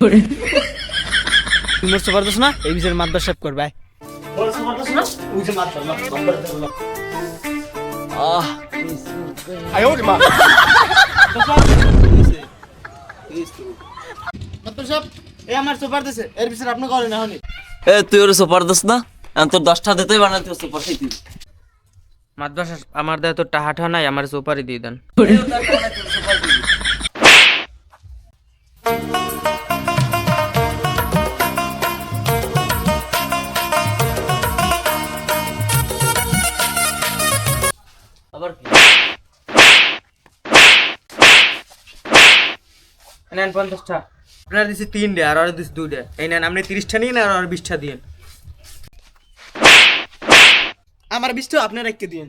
তুই মোর সুপার দোস না এই বিষয়ের মাতবার সব করবে আমার সুপার দিছে এর বিষয়ে আপনি করেন না হনি এ তুই ওর সুপার দোস না এখন তোর 10টা দিতেই বানাতে সুপার খাইতি মাদ্রাস আমার দেয় তো টাহাটা নাই আমার সুপারি দিয়ে দেন আবার কি নেন 50টা আপনার দিছি 3 ডে আর আর দিছি 2 ডে এই নেন আপনি 30টা নিন আর আর 20টা দিন আমার 20টা আপনি রাখতে দিন